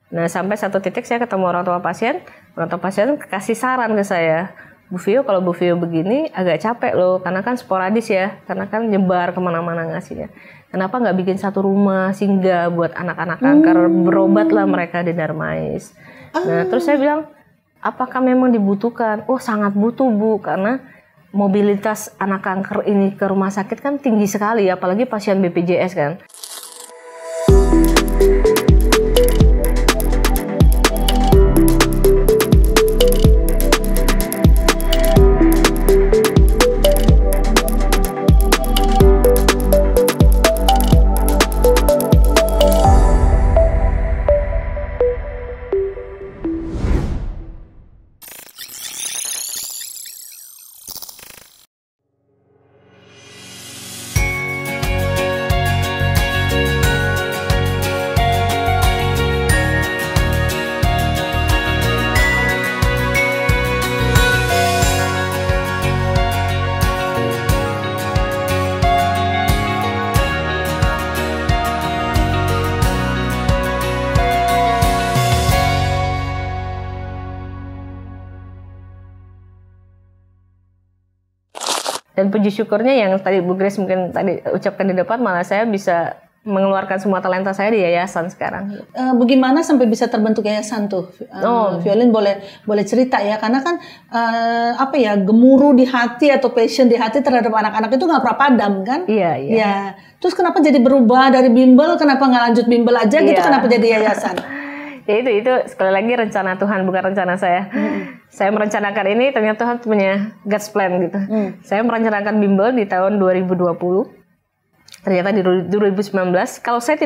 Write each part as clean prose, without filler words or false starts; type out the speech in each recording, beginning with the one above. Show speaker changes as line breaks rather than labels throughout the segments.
Nah sampai satu titik saya ketemu orang tua pasien kasih saran ke saya, Bu Vio, kalau Bu Vio begini agak capek loh, karena kan sporadis ya, karena kan nyebar kemana-mana ngasihnya. Kenapa nggak bikin satu rumah singgah buat anak-anak kanker, berobatlah mereka di Darmais. Nah terus saya bilang, apakah memang dibutuhkan? Oh sangat butuh Bu, karena mobilitas anak kanker ini ke rumah sakit kan tinggi sekali, apalagi pasien BPJS kan. Dan puji syukurnya yang tadi Bu Grace mungkin tadi ucapkan di depan, malah saya bisa mengeluarkan semua talenta saya di yayasan sekarang.
Bagaimana sampai bisa terbentuk yayasan tuh? Violin boleh cerita ya, karena kan gemuruh di hati atau passion di hati terhadap anak-anak itu nggak pernah padam kan?
Iya.
Ya. Terus kenapa jadi berubah dari bimbel? Kenapa nggak lanjut bimbel aja gitu? Kenapa jadi yayasan?
Ya itu sekali lagi rencana Tuhan, bukan rencana saya. Saya merencanakan ini, ternyata Tuhan punya God's plan gitu. Saya merencanakan bimbel di tahun 2020. Ternyata di 2019, kalau saya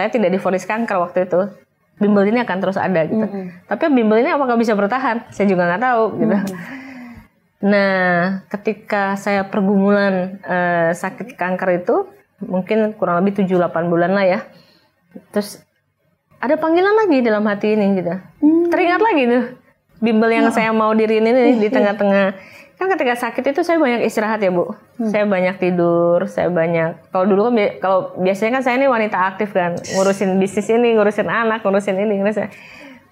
tidak divonis kanker waktu itu, bimbel ini akan terus ada gitu. Tapi bimbel ini apakah bisa bertahan? Saya juga nggak tahu gitu. Nah, ketika saya pergumulan sakit kanker itu, mungkin kurang lebih 7-8 bulan lah ya. Terus ada panggilan lagi dalam hati ini gitu. Teringat lagi tuh bimbel yang saya mau diriin ini di tengah-tengah. Kan ketika sakit itu saya banyak istirahat ya Bu. Saya banyak tidur, kalau dulu kan kalau biasanya kan saya ini wanita aktif kan, ngurusin bisnis ini, ngurusin anak, ngurusin ini,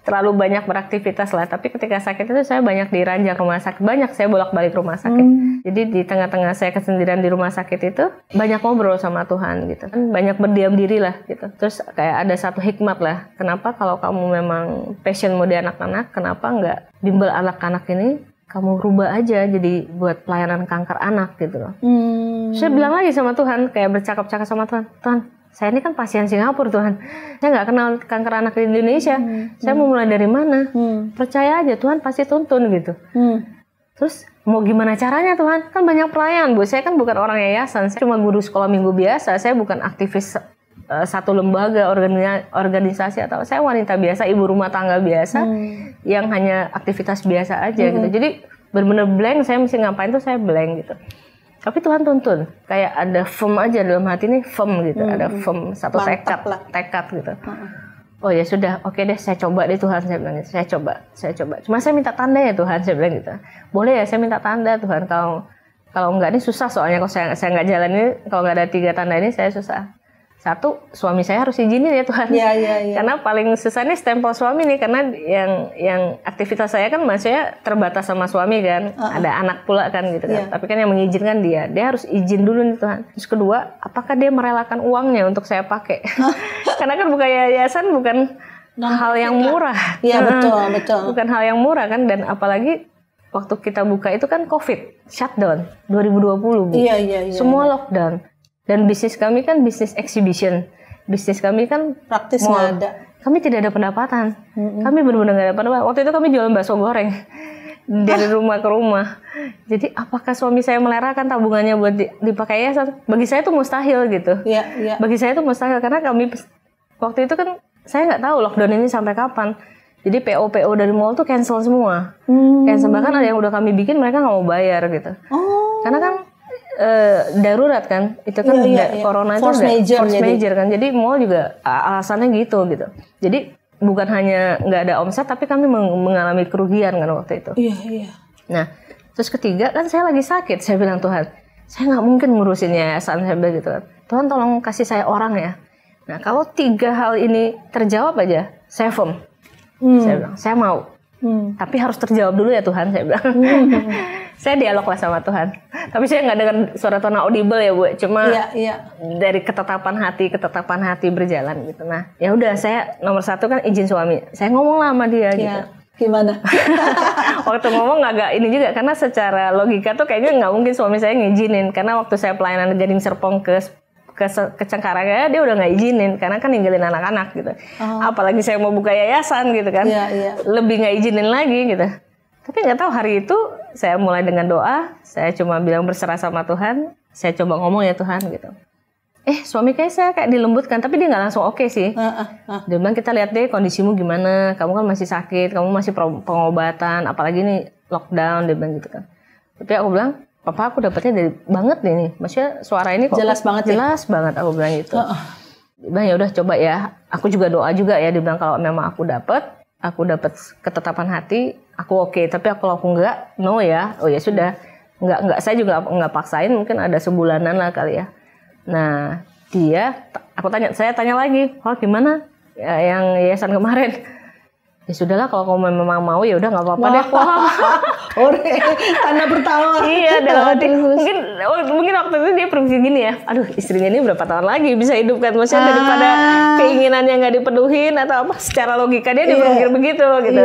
terlalu banyak beraktivitas lah. Tapi ketika sakit itu saya banyak diranjak rumah sakit, banyak saya bolak-balik rumah sakit. Jadi di tengah-tengah saya kesendirian di rumah sakit itu banyak ngobrol sama Tuhan gitu kan, banyak berdiam diri lah gitu. Terus kayak ada satu hikmat lah, kenapa kalau kamu memang passionmu di anak-anak, kenapa nggak bimbel anak-anak ini kamu rubah aja jadi buat pelayanan kanker anak gitu loh. Saya bilang lagi sama Tuhan, kayak bercakap-cakap sama Tuhan, saya ini kan pasien Singapura Tuhan, saya nggak kenal kanker anak di Indonesia, saya mau mulai dari mana? Percaya aja Tuhan pasti tuntun gitu. Terus mau gimana caranya Tuhan? Kan banyak pelayan Bu, saya kan bukan orang yayasan, saya cuma guru sekolah minggu biasa, saya bukan aktivis satu lembaga, organisasi, atau saya wanita biasa, ibu rumah tangga biasa yang hanya aktivitas biasa aja gitu. Jadi benar-benar blank, saya mesti ngapain tuh saya blank gitu. Tapi Tuhan tuntun, kayak ada firm aja dalam hati ini, firm gitu, ada firm, satu tekad gitu. Oh ya sudah, oke deh, saya coba deh Tuhan, saya bilang gitu. Saya coba. Cuma saya minta tanda ya Tuhan, saya bilang gitu. Boleh ya saya minta tanda Tuhan, kalau enggak ini susah soalnya, kalau saya nggak jalan ini, kalau nggak ada 3 tanda ini saya susah. Satu, suami saya harus izinin ya Tuhan.
Iya.
Karena paling susah nih stempel suami nih, karena yang aktivitas saya kan maksudnya terbatas sama suami kan. Ada anak pula kan gitu kan. Tapi kan yang mengizinkan dia harus izin dulu nih Tuhan. Terus kedua, apakah dia merelakan uangnya untuk saya pakai? Karena kan buka yayasan bukan hal yang murah.
Iya betul.
Bukan hal yang murah kan, dan apalagi waktu kita buka itu kan COVID, shutdown 2020 Bu.
Iya.
Semua lockdown. Dan bisnis kami kan bisnis exhibition. Bisnis kami kan
praktis nggak ada.
Kami tidak ada pendapatan. Kami benar-benar nggak ada pendapatan. Waktu itu kami jualan bakso goreng dari rumah ke rumah. Jadi apakah suami saya melerakan tabungannya buat dipakai yayasan? Bagi saya itu mustahil gitu.
Iya.
Bagi saya itu mustahil karena kami waktu itu kan saya nggak tahu lockdown ini sampai kapan. Jadi PO dari mall tuh cancel semua. Cancel, bahkan ada yang udah kami bikin mereka nggak mau bayar gitu. Karena kan darurat kan, itu kan corona itu
force
major kan, jadi mall juga alasannya gitu. Jadi bukan hanya nggak ada omset, tapi kami mengalami kerugian kan waktu itu.
Iya.
Nah, terus ketiga kan saya lagi sakit, saya bilang Tuhan, saya nggak mungkin ngurusin yayasan, saya bilang gitu kan. Tuhan tolong kasih saya orang ya. Nah kalau 3 hal ini terjawab aja, saya firm. Saya bilang, saya mau. Tapi harus terjawab dulu ya Tuhan, saya bilang. Saya dialog lah sama Tuhan. Tapi saya nggak dengar suara Tuhan audible ya Bu. Cuma dari ketetapan hati berjalan gitu. Nah ya udah, saya nomor 1 kan izin suami. Saya ngomong lah sama dia gitu.
Gimana?
Waktu ngomong agak ini juga, karena secara logika tuh kayaknya nggak mungkin suami saya ngizinin. Karena waktu saya pelayanan Gading Serpong ke Cengkareng, dia udah nggak izinin karena kan ninggalin anak-anak gitu. Apalagi saya mau buka yayasan gitu kan, lebih nggak izinin lagi gitu. Tapi nggak tahu hari itu saya mulai dengan doa, saya cuma bilang berserah sama Tuhan, saya coba ngomong ya Tuhan gitu. Suami saya kayak dilembutkan, tapi dia nggak langsung oke sih. Dia bilang kita lihat deh kondisimu gimana, kamu kan masih sakit, kamu masih pengobatan, apalagi nih lockdown, dia bilang gitu kan. Tapi aku bilang, Papa aku dapetnya dari banget nih, maksudnya suara ini kok
jelas banget
aku bilang gitu. Dia bilang ya udah coba ya, aku juga doa juga ya, dia bilang kalau memang aku dapat ketetapan hati, aku oke. Tapi kalau aku enggak, no ya, oh ya sudah, enggak saya juga enggak paksain, mungkin ada sebulanan lah kali ya. Nah saya tanya lagi, gimana ya, yang yayasan kemarin? Ya sudahlah, kalau kamu memang mau ya udah nggak apa-apa deh.
Tanda pertama.
Iya, dalam hati mungkin waktu itu dia berpikir gini ya, aduh istrinya ini berapa tahun lagi bisa hidup kan, maksudnya daripada keinginannya nggak dipenuhin atau apa, secara logika dia berpikir begitu gitu.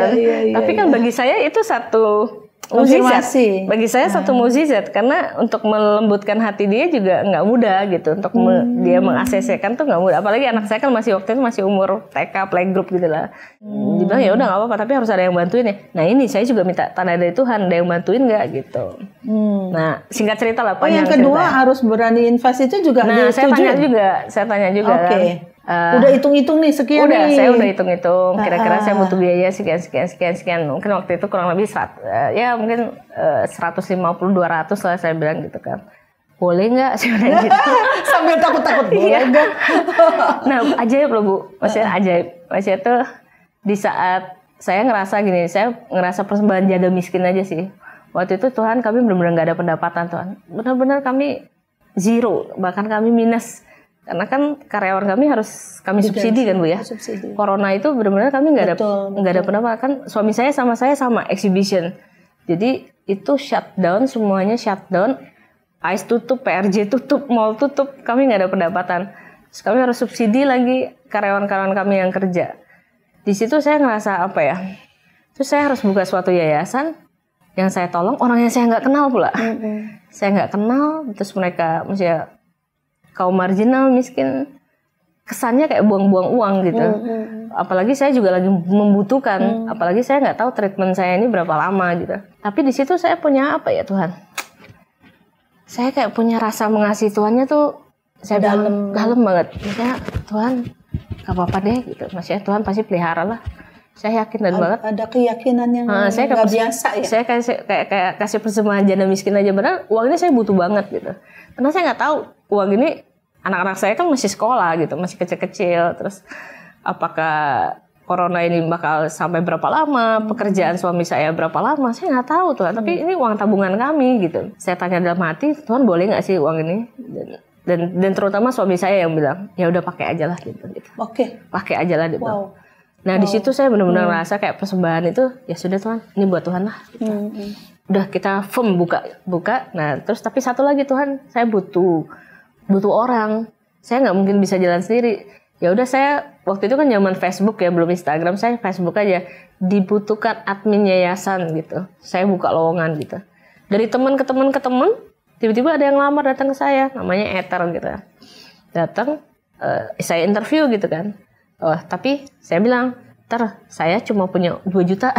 Tapi kan bagi saya itu satu mukjizat. Bagi saya satu mukjizat, karena untuk melembutkan hati dia juga nggak mudah gitu, untuk dia meng-ACC-kan tuh nggak mudah. Apalagi anak saya kan waktu itu masih umur TK playgroup gitu lah. Dibilang ya udah nggak apa-apa, tapi harus ada yang bantuin ya. Nah ini saya juga minta tanda dari Tuhan, ada yang bantuin nggak gitu. Nah singkat cerita lah, panjang
yang kedua cerita. Harus berani invest itu juga.
Nah saya tanya juga
kan. Udah hitung-hitung nih sekian.
Saya udah hitung-hitung. Kira-kira saya butuh biaya sekian. Mungkin waktu itu kurang lebih 150-200 lah saya bilang gitu kan. Boleh nggak? Saya bilang gitu.
Sambil takut-takut boleh nggak?
Nah ajaib loh Bu. Maksudnya ajaib. Maksudnya tuh di saat saya ngerasa gini, saya ngerasa persembahan janda miskin aja sih. Waktu itu Tuhan, kami benar-benar nggak ada pendapatan Tuhan. Benar-benar kami zero, bahkan kami minus. Karena kan karyawan kami harus kami subsidi kan Bu ya. Subsidi. Corona itu benar-benar kami nggak ada pendapatan. Kan suami saya sama exhibition. Jadi itu shutdown, semuanya shutdown. AIS tutup, PRJ tutup, mall tutup. Kami nggak ada pendapatan. Terus kami harus subsidi lagi karyawan-karyawan kami yang kerja. Di situ saya ngerasa apa ya? Terus saya harus buka suatu yayasan yang saya tolong orang yang saya nggak kenal pula. Saya nggak kenal. Terus mereka maksudnya kaum marginal, miskin, kesannya kayak buang-buang uang gitu. Apalagi saya juga lagi membutuhkan, apalagi saya nggak tahu treatment saya ini berapa lama gitu. Tapi di situ saya punya apa ya Tuhan? Saya kayak punya rasa mengasihi Tuhannya tuh, saya dalam banget. Maksudnya Tuhan, gak apa-apa deh gitu. Maksudnya Tuhan pasti pelihara lah. Saya yakin banget.
Ada keyakinan yang nggak biasa ya.
Saya kayak kasih persembahan janda miskin aja, benar uang ini saya butuh banget gitu. Karena saya nggak tahu uang ini, anak-anak saya kan masih sekolah gitu, masih kecil-kecil. Terus apakah corona ini bakal sampai berapa lama, pekerjaan suami saya berapa lama, saya nggak tahu Tuhan. Tapi ini uang tabungan kami gitu. Saya tanya dalam hati, Tuhan boleh nggak sih uang ini? Dan terutama suami saya yang bilang, ya udah pakai aja lah gitu. Pakai aja lah gitu. Nah di situ saya benar-benar ngerasa kayak persembahan itu, ya sudah Tuhan, ini buat Tuhan lah. Gitu. Udah kita firm buka. Nah terus tapi satu lagi Tuhan, saya butuh orang. Saya nggak mungkin bisa jalan sendiri. Ya udah saya waktu itu kan zaman Facebook ya, belum Instagram, saya Facebook aja. Dibutuhkan admin yayasan gitu. Saya buka lowongan gitu. Dari teman ke teman, tiba-tiba ada yang lamar datang ke saya, namanya Ether gitu. Datang, saya interview gitu kan. Tapi saya bilang, saya cuma punya 2 juta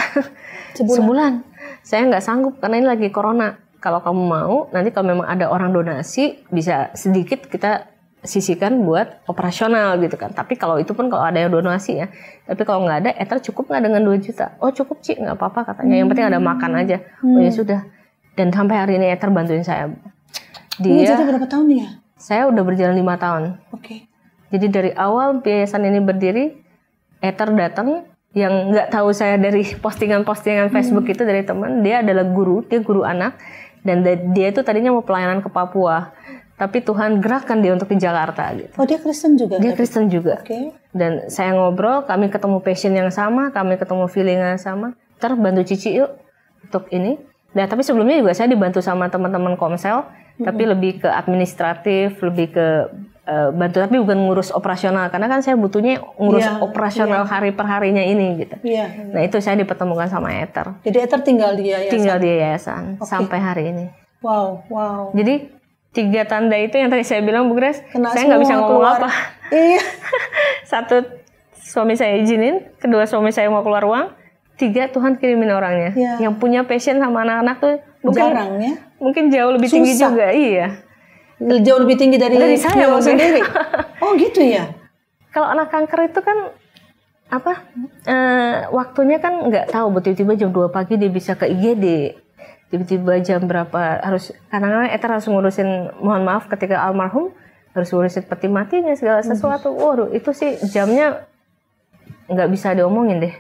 sebulan. Saya nggak sanggup karena ini lagi corona. Kalau kamu mau, nanti kalau memang ada orang donasi, bisa sedikit kita sisihkan buat operasional gitu kan. Tapi kalau itu pun kalau ada yang donasi ya. Tapi kalau nggak ada, Ether cukup nggak dengan 2 juta? Oh cukup Ci, nggak apa-apa katanya. Yang penting ada makan aja. Oh ya sudah. Dan sampai hari ini Ether bantuin saya.
Ini jadi berapa tahun ya?
Saya udah berjalan 5 tahun.
Oke.
Jadi dari awal yayasan ini berdiri, Ether datang. Yang nggak tahu saya dari postingan-postingan Facebook itu dari teman. Dia adalah guru, dia guru anak. Dan dia itu tadinya mau pelayanan ke Papua. tapi Tuhan gerakkan dia untuk di Jakarta gitu.
Oh, dia Kristen juga?
Dia Kristen juga.
Oke.
Dan saya ngobrol, kami ketemu passion yang sama, kami ketemu feeling yang sama. Ntar bantu Cici yuk untuk ini. Nah, tapi sebelumnya juga saya dibantu sama teman-teman Komsel, tapi lebih ke administratif, lebih ke bantu, tapi bukan ngurus operasional, karena kan saya butuhnya ngurus operasional hari per harinya ini gitu. Nah, itu saya dipertemukan sama Ether.
Jadi Ether tinggal di yayasan? Tinggal
di yayasan sampai hari ini.
Wow.
Jadi 3 tanda itu yang tadi saya bilang, Bu Grace, saya nggak bisa ngomong apa.
Iya.
1, suami saya izinin. 2, suami saya mau keluar uang. 3, Tuhan kirimin orangnya. Yang punya passion sama anak-anak tuh mungkin, jarang ya. Mungkin jauh lebih tinggi juga. Iya.
Jauh lebih tinggi dari saya sendiri. Oh gitu ya.
Kalau anak kanker itu kan waktunya kan nggak tahu, tiba-tiba jam 2 pagi dia bisa ke IGD, tiba-tiba jam berapa harus, kadang-kadang Ether harus ngurusin, mohon maaf ketika almarhum harus ngurusin peti matinya segala sesuatu. Waduh, itu sih jamnya nggak bisa diomongin deh.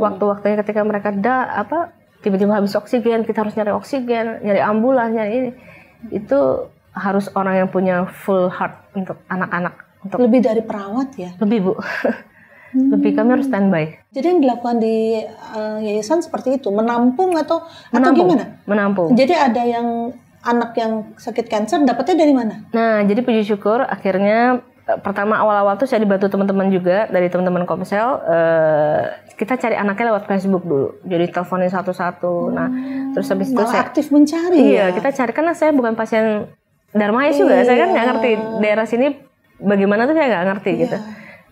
Waktu-waktunya ketika mereka tiba-tiba habis oksigen, kita harus nyari oksigen, nyari ambulan, nyari ini, itu harus orang yang punya full heart untuk anak-anak.
Lebih dari perawat ya?
Lebih, Bu. Lebih, kami harus standby.
Jadi yang dilakukan di yayasan seperti itu, menampung atau gimana?
Menampung.
Jadi ada yang anak yang sakit kanker dapatnya dari mana?
Nah, jadi puji syukur akhirnya pertama awal-awal tuh saya dibantu teman-teman juga dari teman-teman Komsel. Kita cari anaknya lewat Facebook dulu. Jadi teleponin satu-satu. Nah, terus habis itu saya
aktif mencari.
Iya, kita cari, karena saya bukan pasien Darmais juga, saya kan nggak ngerti daerah sini bagaimana tuh, saya nggak ngerti gitu.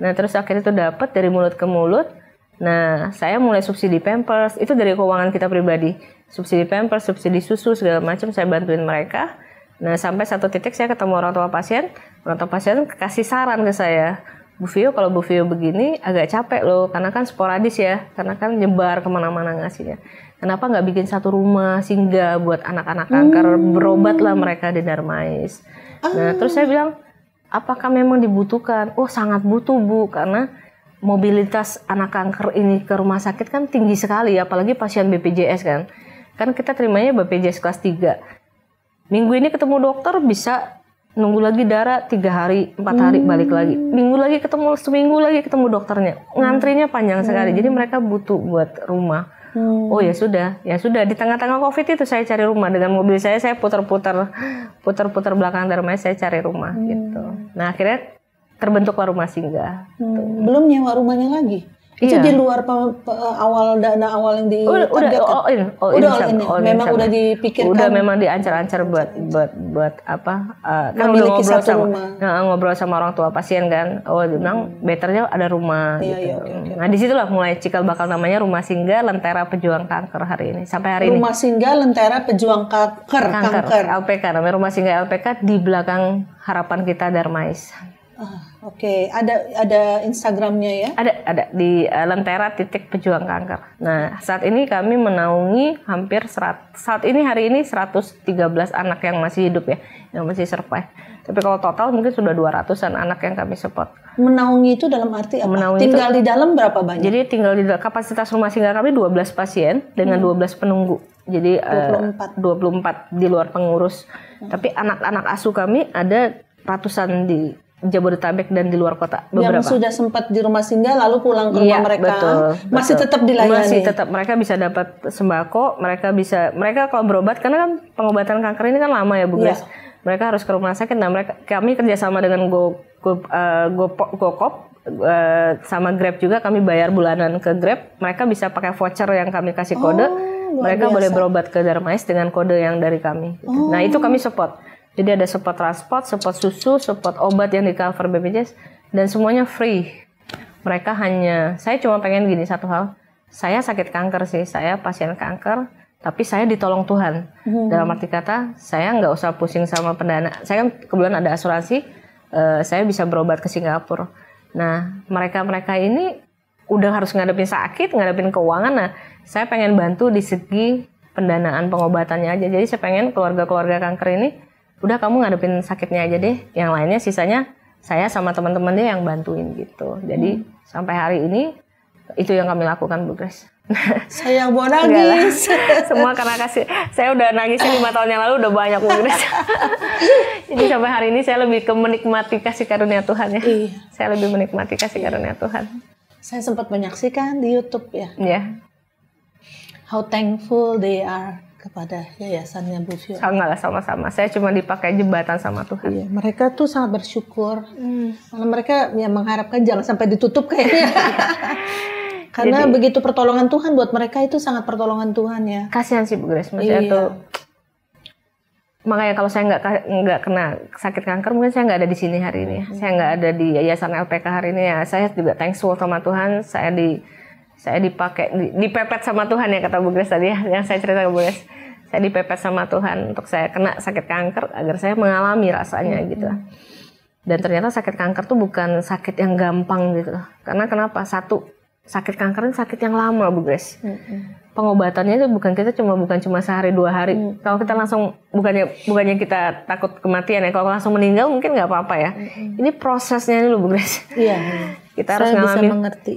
Nah, terus akhirnya itu dapat dari mulut ke mulut. Nah, saya mulai subsidi Pampers, itu dari keuangan kita pribadi. Subsidi Pampers, subsidi susu, segala macam saya bantuin mereka. Nah, sampai satu titik saya ketemu orang tua pasien kasih saran ke saya, Bu Vio, kalau Bu Vio begini agak capek loh, karena kan sporadis ya, karena kan nyebar kemana-mana ngasihnya. Kenapa nggak bikin satu rumah singgah buat anak-anak kanker, berobatlah mereka di Darmais. Nah, terus saya bilang, apakah memang dibutuhkan? Oh, sangat butuh, Bu, karena mobilitas anak kanker ini ke rumah sakit kan tinggi sekali, apalagi pasien BPJS kan. Kan kita terimanya BPJS kelas 3. Minggu ini ketemu dokter bisa nunggu lagi darah 3 hari, 4 hari balik lagi. Seminggu lagi ketemu dokternya. Ngantrinya panjang sekali. Jadi mereka butuh buat rumah. Oh ya sudah di tengah-tengah Covid itu saya cari rumah dengan mobil saya putar-putar belakang Darmais, saya cari rumah gitu. Nah, akhirnya terbentuklah rumah singgah.
Belum nyewa rumahnya lagi. Itu di luar dana awal yang ditargetkan. Udah memang udah dipikirkan.
Udah memang diancar-ancar buat apa? Kan udah ngobrol sama orang tua pasien kan. Oh, dia bilang betternya ada rumah gitu. Nah, disitulah mulai cikal bakal namanya Rumah Singgah Lentera Pejuang Kanker hari ini sampai hari ini.
Rumah Singgah Lentera Pejuang Kanker.
LPK, namanya Rumah Singgah LPK, di belakang Harapan Kita Darmais.
Oke. Ada Instagramnya ya?
Ada di Lentera Pejuang Kanker. Nah, saat ini kami menaungi hampir hari ini 113 anak yang masih hidup ya, yang masih survive. Tapi kalau total mungkin sudah 200-an anak yang kami support.
Menaungi itu dalam arti apa? Tinggal di dalam berapa banyak?
Jadi tinggal di kapasitas rumah singgah kami 12 pasien dengan 12 penunggu. Jadi 24 di luar pengurus. Tapi anak-anak asuh kami ada ratusan di Jabodetabek dan di luar kota beberapa.
Yang sudah sempat di rumah singgah lalu pulang ke rumah mereka. Masih tetap dilayani.
Masih tetap, mereka bisa dapat sembako, mereka kalau berobat, karena kan pengobatan kanker ini kan lama ya, Bu Grace. Mereka harus ke rumah sakit. Nah, kami kerjasama dengan GoCop sama Grab juga, kami bayar bulanan ke Grab. Mereka bisa pakai voucher yang kami kasih kode. Mereka boleh berobat ke Darmais dengan kode yang dari kami. Nah, itu kami support. Jadi ada support transport, support susu, support obat yang di cover BPJS, dan semuanya free. Saya cuma pengen gini, satu hal, saya sakit kanker sih, saya pasien kanker, tapi saya ditolong Tuhan. Dalam arti kata, saya nggak usah pusing sama pendana. Saya kan kebetulan ada asuransi, saya bisa berobat ke Singapura. Nah, mereka ini udah harus ngadepin sakit, ngadepin keuangan. Nah, saya pengen bantu di segi pendanaan pengobatannya aja. Jadi saya pengen keluarga-keluarga kanker ini, udah kamu ngadepin sakitnya aja deh, yang lainnya sisanya saya sama teman-teman dia yang bantuin gitu. Jadi sampai hari ini Itu yang kami lakukan, Bu Grace.
Saya mau nangis.
Semua karena kasih. Saya udah nangisnya 5 tahun yang lalu udah banyak, Bu Grace. Jadi sampai hari ini saya lebih ke menikmati kasih karunia Tuhan ya.
Iya.
Saya lebih menikmati kasih karunia Tuhan.
Saya sempat menyaksikan di YouTube ya.
Iya.
How thankful they are kepada yayasannya Bu Vio.
Sama-sama. Saya cuma dipakai jembatan sama Tuhan.
Iya, mereka tuh sangat bersyukur. Malah mereka ya mengharapkan jangan sampai ditutup kayaknya. Karena
Jadi,
begitu pertolongan Tuhan buat mereka itu sangat pertolongan Tuhan ya.
Kasihan sih Bu Grace, maksudnya tuh. Makanya kalau saya nggak kena sakit kanker, mungkin saya nggak ada di sini hari ini. Saya nggak ada di yayasan LPK hari ini ya. Saya juga thankful sama Tuhan. Saya dipakai, dipepet sama Tuhan ya kata Bu Grace tadi ya, yang saya cerita ke Bu Grace. Saya dipepet sama Tuhan untuk saya kena sakit kanker agar saya mengalami rasanya gitu. Dan ternyata sakit kanker tuh bukan sakit yang gampang gitu. Karena kenapa? Satu, sakit kanker ini sakit yang lama, Bu Grace. Pengobatannya itu bukan cuma sehari 2 hari. Kalau kita langsung bukannya kita takut kematian ya. Kalau langsung meninggal mungkin nggak apa-apa ya. Ini prosesnya ini loh, Bu Grace.
Iya.
Kita harus
saya
ngalamin.
bisa mengerti.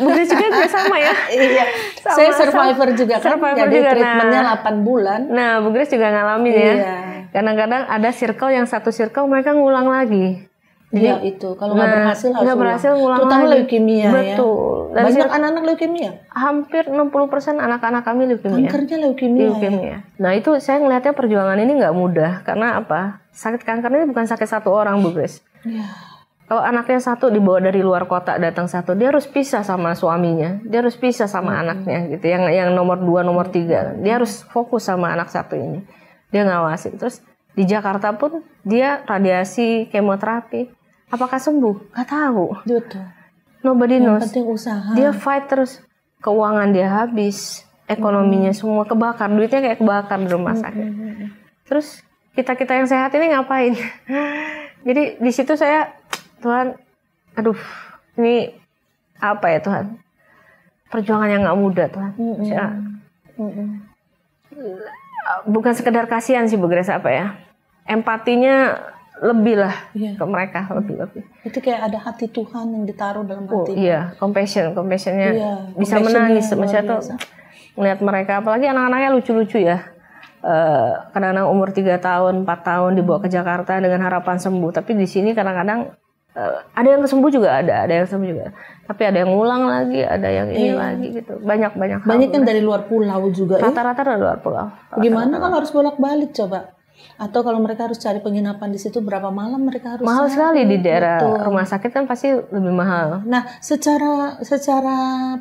Bu Grace juga sama ya.
Iya. Saya survivor juga kan. Jadi
juga,
treatmentnya 8 bulan.
Nah, Bu Grace juga ngalamin ya. Kadang-kadang ada circle yang satu circle mereka ngulang lagi.
Iya itu, kalau nggak berhasil
ngulang
terutama
lagi.
leukemia ya.
Betul. Dan
banyak anak-anak leukemia.
Hampir 60% anak-anak kami leukemia.
Kankernya leukemia. Ya?
Nah itu saya ngelihatnya perjuangan ini nggak mudah. Karena apa? Sakit kanker ini bukan sakit satu orang, Bu Grace.
Iya.
Kalau anaknya satu dibawa dari luar kota datang satu, dia harus pisah sama suaminya. Dia harus pisah sama anaknya gitu. Yang nomor 2, nomor 3. Dia harus fokus sama anak satu ini. Dia ngawasi. Terus di Jakarta pun dia radiasi, kemoterapi. Apakah sembuh? Gak tahu.
Betul.
Nobody knows.
Yang penting usaha.
Dia fight terus. Keuangan dia habis, ekonominya semua kebakar, duitnya kayak kebakar di rumah sakit. Terus kita yang sehat ini ngapain? Jadi di situ saya, Tuhan, aduh, ini apa ya Tuhan? Perjuangan yang nggak mudah Tuhan. Bukan sekedar kasihan sih Bu Grace apa ya? Empatinya lebih lah ke mereka lebih.
Itu kayak ada hati Tuhan yang ditaruh dalam hati.
Iya, compassionnya bisa menangis. Maksudnya tuh melihat mereka, apalagi anak-anaknya lucu-lucu ya. Kadang-kadang umur 3 tahun, 4 tahun dibawa ke Jakarta dengan harapan sembuh. Tapi di sini kadang-kadang ada yang sembuh juga ada yang sembuh juga. Tapi ada yang ngulang lagi, ada yang ini lagi gitu. Banyak
kan dari luar pulau juga.
Rata-rata dari luar pulau.
Gimana kalau harus bolak-balik coba? Atau kalau mereka harus cari penginapan di situ berapa malam mereka harus
mahal sekali di daerah rumah sakit kan pasti lebih mahal.
Nah, secara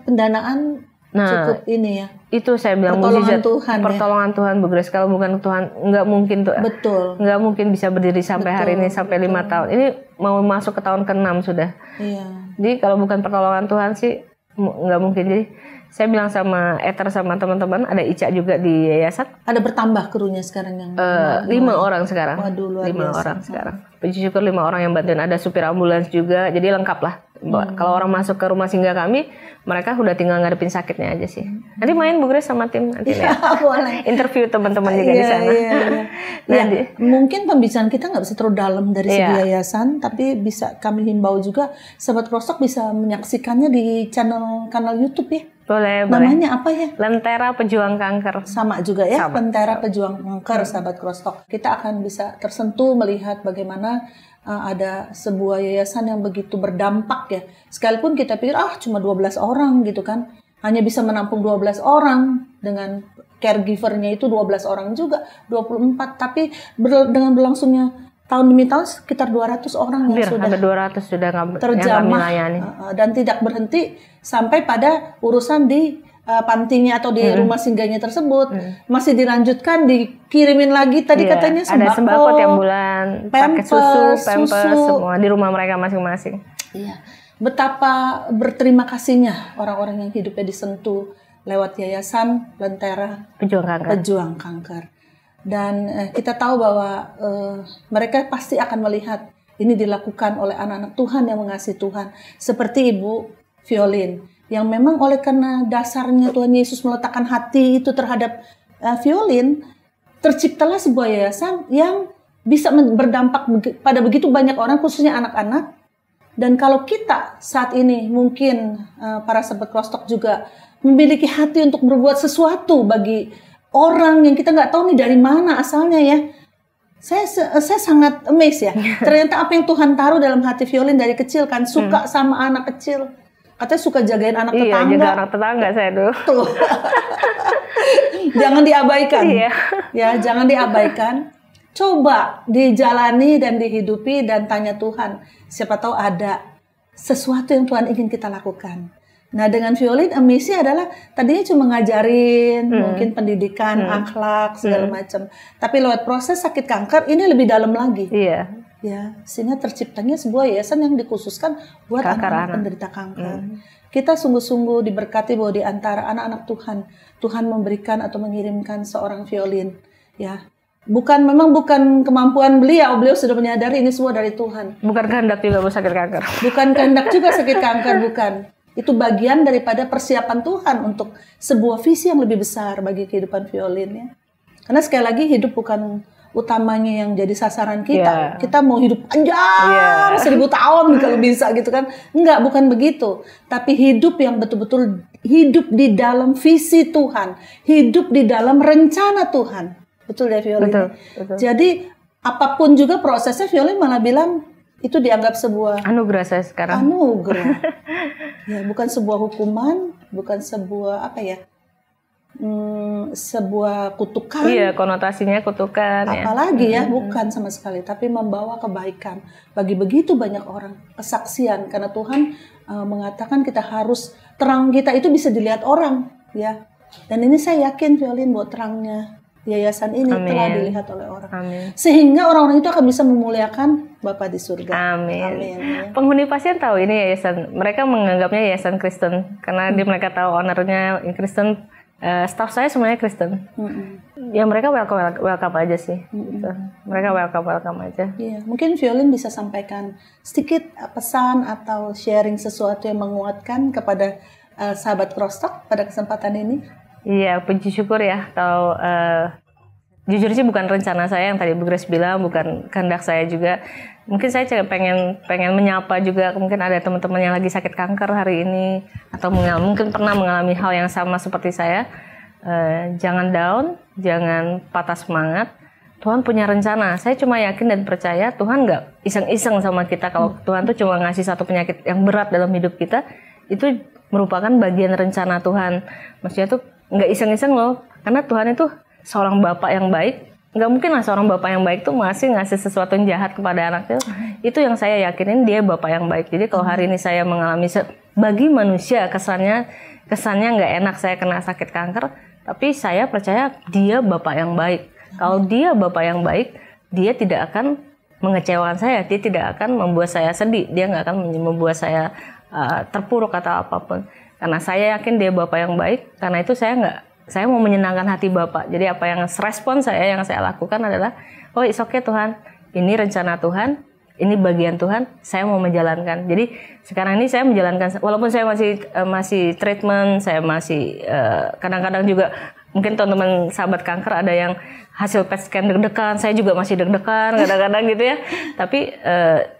pendanaan cukup ini ya.
Itu saya bilang pertolongan Tuhan Bu Grace. Kalau bukan Tuhan nggak mungkin tuh.
Betul.
Nggak mungkin bisa berdiri sampai hari ini sampai 5 tahun. Ini mau masuk ke tahun ke-6 sudah.
Iya.
Jadi kalau bukan pertolongan Tuhan sih nggak mungkin. Jadi saya bilang sama Ether sama teman-teman, ada Ica juga di yayasan.
Ada bertambah krunya sekarang yang
5 orang sekarang.
Waduh, luar
5
biasa.
orang sekarang. Puji syukur 5 orang yang bantuin. Ada supir ambulans juga, jadi lengkap lah. Kalau orang masuk ke rumah singgah kami, mereka udah tinggal ngadepin sakitnya aja sih. Nanti main Bu Grace sama tim nanti ya.
Boleh.
Interview teman-teman juga di sana.
Iya. Mungkin pembicaraan kita nggak bisa terlalu dalam dari segi yayasan, tapi bisa kami himbau juga Sahabat Krostok bisa menyaksikannya di kanal YouTube ya.
Boleh.
Namanya apa ya?
Lentera Pejuang Kanker.
Sama juga ya, Lentera Pejuang Kanker, Sahabat Krostok. Kita akan bisa tersentuh melihat bagaimana ada sebuah yayasan yang begitu berdampak ya. Sekalipun kita pikir cuma 12 orang gitu kan. Hanya bisa menampung 12 orang dengan caregivernya itu 12 orang juga, 24. Tapi dengan berlangsungnya tahun demi tahun sekitar 200 orang yang sudah
hampir 200 sudah
terjamah dan tidak berhenti sampai pada urusan di pantinya atau di rumah singgahnya tersebut masih dilanjutkan, dikirimin lagi tadi katanya
ada sembako tiap bulan, pakai susu, pampers semua di rumah mereka masing-masing.
Iya. Betapa berterima kasihnya orang-orang yang hidupnya disentuh lewat yayasan Lentera Pejuang Kanker. Dan kita tahu bahwa mereka pasti akan melihat ini dilakukan oleh anak-anak Tuhan yang mengasihi Tuhan. Seperti Ibu Violin, yang memang oleh karena dasarnya Tuhan Yesus meletakkan hati itu terhadap Violin, terciptalah sebuah yayasan yang bisa berdampak pada begitu banyak orang, khususnya anak-anak. Dan kalau kita saat ini mungkin para sahabat Crosstalk juga memiliki hati untuk berbuat sesuatu bagi orang yang kita nggak tahu nih dari mana asalnya ya. Saya sangat amazed ya. Ternyata apa yang Tuhan taruh dalam hati Violin dari kecil kan, suka sama anak kecil. Katanya suka jagain anak tetangga.
Iya, jaga anak tetangga saya dulu.
Tuh. Jangan diabaikan. Iya. Ya, jangan diabaikan. Coba dijalani dan dihidupi dan tanya Tuhan. Siapa tahu ada sesuatu yang Tuhan ingin kita lakukan. Nah, dengan Violin, amazing adalah tadinya cuma ngajarin, mungkin pendidikan, akhlak, segala macam. Tapi lewat proses sakit kanker, ini lebih dalam lagi.
Iya.
Ya, sehingga terciptanya sebuah yayasan yang dikhususkan buat anak-anak penderita kanker. Kita sungguh-sungguh diberkati bahwa di antara anak-anak Tuhan memberikan atau mengirimkan seorang Violin. Ya, memang bukan kemampuan beliau sudah menyadari ini semua dari Tuhan.
Bukan kehendak juga sakit kanker.
Bukan kehendak juga sakit kanker, bukan. Itu bagian daripada persiapan Tuhan untuk sebuah visi yang lebih besar bagi kehidupan Violin ya. Karena sekali lagi hidup bukan utamanya yang jadi sasaran kita. Kita mau hidup panjang 1000 tahun kalau bisa gitu kan. Enggak, bukan begitu. Tapi hidup yang betul-betul hidup di dalam visi Tuhan. Hidup di dalam rencana Tuhan. Betul ya Violin? Betul. Jadi apapun juga prosesnya, Violin malah bilang itu dianggap sebuah
anugerah saya sekarang.
Anugerah. Ya, bukan sebuah hukuman, bukan sebuah sebuah kutukan.
Iya, konotasinya kutukan.
Apalagi bukan sama sekali, tapi membawa kebaikan bagi begitu banyak orang, kesaksian karena Tuhan mengatakan kita harus terang kita itu bisa dilihat orang, ya. Dan ini saya yakin Violin bahwa terangnya yayasan ini telah dilihat oleh orang. Sehingga orang-orang itu akan bisa memuliakan Bapa di surga.
Amin. Ya. Penghuni pasien tahu ini yayasan, mereka menganggapnya yayasan Kristen karena mereka tahu ownernya Kristen. Staff saya semuanya Kristen. Ya mereka welcome aja sih. Gitu. Mereka welcome aja.
Iya, mungkin Violin bisa sampaikan sedikit pesan atau sharing sesuatu yang menguatkan kepada sahabat Crosstalk pada kesempatan ini.
Iya, puji syukur ya. Atau jujur sih bukan rencana saya yang tadi Bu Grace bilang, bukan kehendak saya juga. Mungkin saya pengen menyapa juga, mungkin ada teman-teman yang lagi sakit kanker hari ini atau mungkin pernah mengalami hal yang sama seperti saya. Jangan down, jangan patah semangat. Tuhan punya rencana. Saya cuma yakin dan percaya Tuhan nggak iseng-iseng sama kita. Kalau Tuhan tuh cuma ngasih satu penyakit yang berat dalam hidup kita, itu merupakan bagian rencana Tuhan. Maksudnya tuh nggak iseng-iseng loh, karena Tuhan itu seorang Bapak yang baik. Nggak mungkin lah seorang bapak yang baik tuh masih ngasih sesuatu yang jahat kepada anaknya. Itu yang saya yakinin, dia bapak yang baik. Jadi kalau hari ini saya mengalami bagi manusia kesannya nggak enak saya kena sakit kanker, tapi saya percaya dia bapak yang baik. Kalau dia bapak yang baik, dia tidak akan mengecewakan saya, dia tidak akan membuat saya sedih, dia nggak akan membuat saya terpuruk atau apapun. Karena saya yakin dia bapak yang baik, karena itu saya mau menyenangkan hati Bapak. Jadi apa yang respon yang saya lakukan adalah, oh it's okay Tuhan, ini rencana Tuhan, ini bagian Tuhan, saya mau menjalankan. Jadi sekarang ini saya menjalankan, walaupun saya masih treatment, saya masih kadang-kadang juga mungkin teman-teman sahabat kanker ada yang hasil PET scan deg-degan, saya juga masih deg-degan kadang-kadang gitu ya. Tapi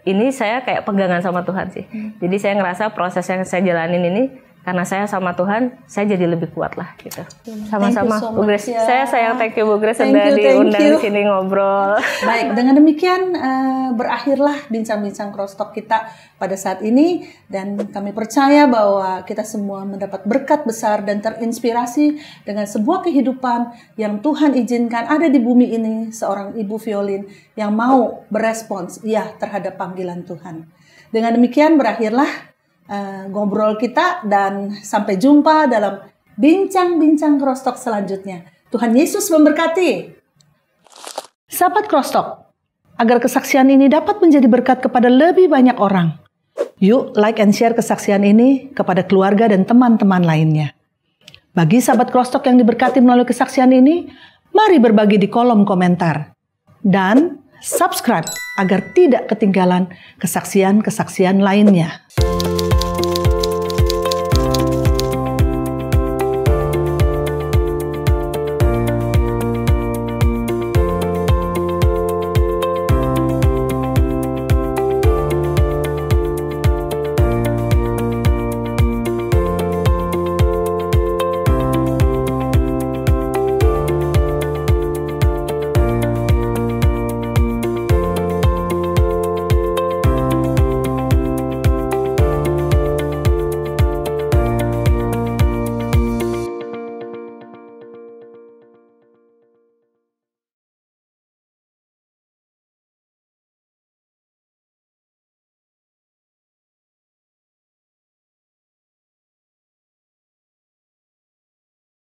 ini saya kayak pegangan sama Tuhan sih. Jadi saya ngerasa proses yang saya jalanin ini, karena saya sama Tuhan, saya jadi lebih kuat lah gitu. Sama-sama Bu Grace. Ya. Saya sayang thank you Bu Grace sudah diundang di sini ngobrol.
Baik, dengan demikian berakhirlah bincang-bincang Crosstalk kita pada saat ini, dan kami percaya bahwa kita semua mendapat berkat besar dan terinspirasi dengan sebuah kehidupan yang Tuhan izinkan ada di bumi ini, seorang Ibu Violin yang mau berespons terhadap panggilan Tuhan. Dengan demikian berakhirlah ngobrol kita, dan sampai jumpa dalam bincang-bincang Crosstalk selanjutnya. Tuhan Yesus memberkati. Sahabat Crosstalk, agar kesaksian ini dapat menjadi berkat kepada lebih banyak orang, yuk like and share kesaksian ini kepada keluarga dan teman-teman lainnya. Bagi sahabat Crosstalk yang diberkati melalui kesaksian ini, mari berbagi di kolom komentar. Dan subscribe agar tidak ketinggalan kesaksian-kesaksian lainnya.